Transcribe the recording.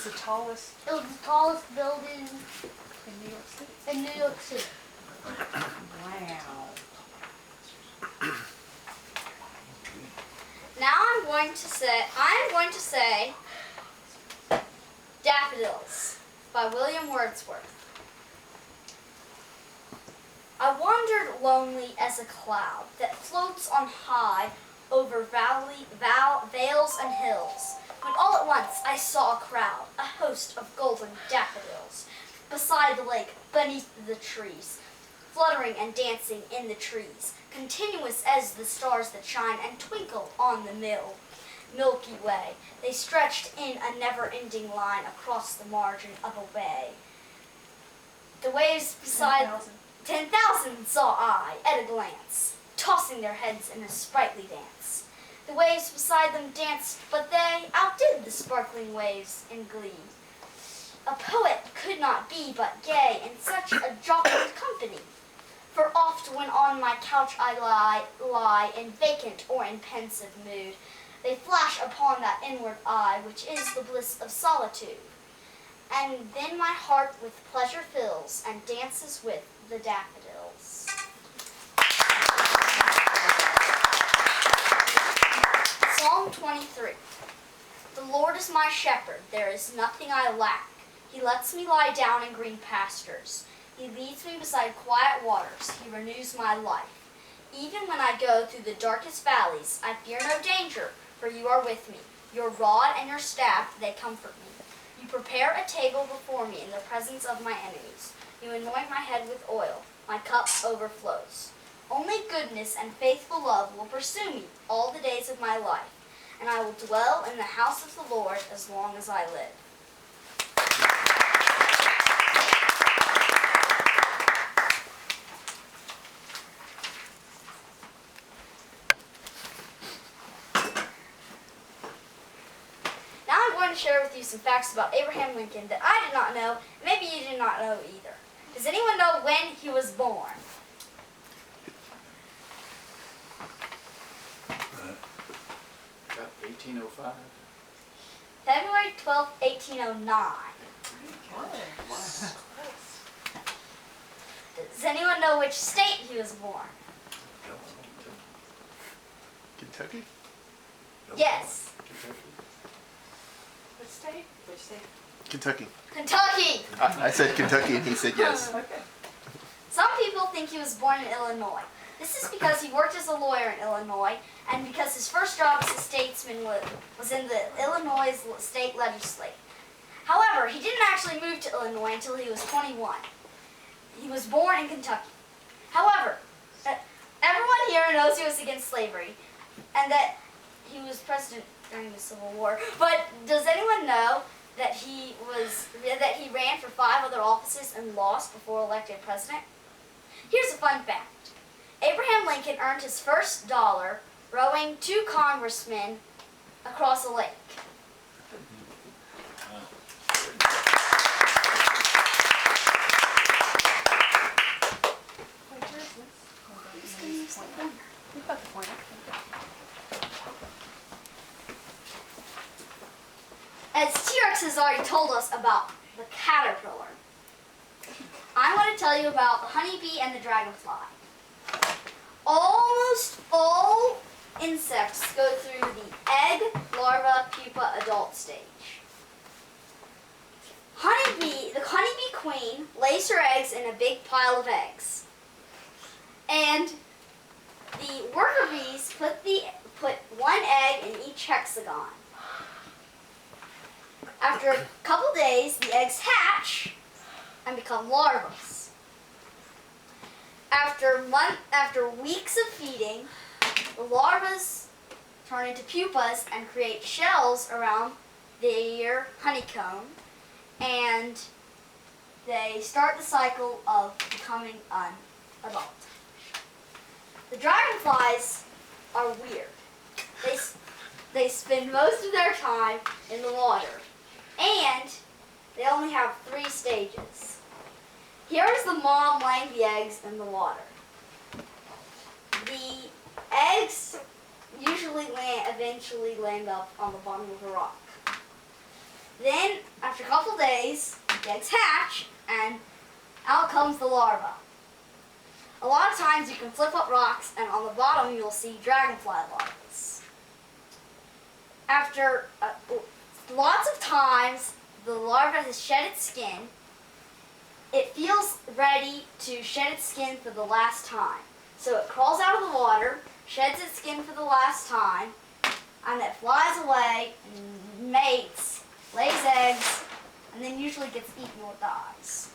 was the tallest It was the tallest building in New York City. in New York City. Wow. Now I'm going to say Daffodils by William Wordsworth. I wandered lonely as a cloud that floats on high over vales and hills, when all at once I saw a crowd, a host of golden daffodils, beside the lake, beneath the trees, fluttering and dancing in the trees, continuous as the stars that shine and twinkle on the Milky Way. They stretched in a never-ending line across the margin of a bay. The waves beside 10,000 saw I at a glance, tossing their heads in a sprightly dance. The waves beside them danced, but they outdid the sparkling waves in glee. A poet could not be but gay in such a jocund company. For oft when on my couch I lie in vacant or in pensive mood, they flash upon that inward eye which is the bliss of solitude. And then my heart with pleasure fills and dances with the daffodils. Psalm 23. The Lord is my shepherd, there is nothing I lack. He lets me lie down in green pastures. He leads me beside quiet waters. He renews my life. Even when I go through the darkest valleys, I fear no danger, for you are with me. Your rod and your staff, they comfort me. You prepare a table before me in the presence of my enemies. You anoint my head with oil. My cup overflows. Only goodness and faithful love will pursue me all the days of my life, and I will dwell in the house of the Lord as long as I live. Now I'm going to share with you some facts about Abraham Lincoln that I did not know, and maybe you did not know either. Does anyone know when he was born? About 1805. February 12, 1809. Does anyone know which state he was born? Kentucky? Yes. What state? Which state? Kentucky. Kentucky. I said Kentucky and he said yes. Okay. Some people think he was born in Illinois. This is because he worked as a lawyer in Illinois, and because his first job as a statesman was in the Illinois state legislature. However, he didn't actually move to Illinois until he was 21. He was born in Kentucky. However, everyone here knows he was against slavery, and that he was president during the Civil War. But does anyone know that he ran for 5 other offices and lost before elected president? Here's a fun fact. Abraham Lincoln earned his first dollar rowing 2 congressmen across a lake. Wait, where is this? We've got the pointer. As T-Rex has already told us about the caterpillar, I'm going to tell you about the honeybee and the dragonfly. Almost all insects go through the egg, larva, pupa, adult stage. The honeybee queen lays her eggs in a big pile of eggs. And the worker bees put 1 egg in each hexagon. After a couple days, the eggs hatch and become larvae. After weeks of feeding, the larvae turn into pupas and create shells around their honeycomb, and they start the cycle of becoming an adult. The dragonflies are weird. They spend most of their time in the water, and they only have 3 stages. Here is the mom laying the eggs in the water. The eggs usually eventually land up on the bottom of a rock. Then, after a couple days, the eggs hatch, and out comes the larva. A lot of times you can flip up rocks, and on the bottom you'll see dragonfly larvas. After lots of times the larva has shed its skin, it feels ready to shed its skin for the last time. So it crawls out of the water, sheds its skin for the last time, and it flies away and mates, lays eggs, and then usually gets eaten or dies.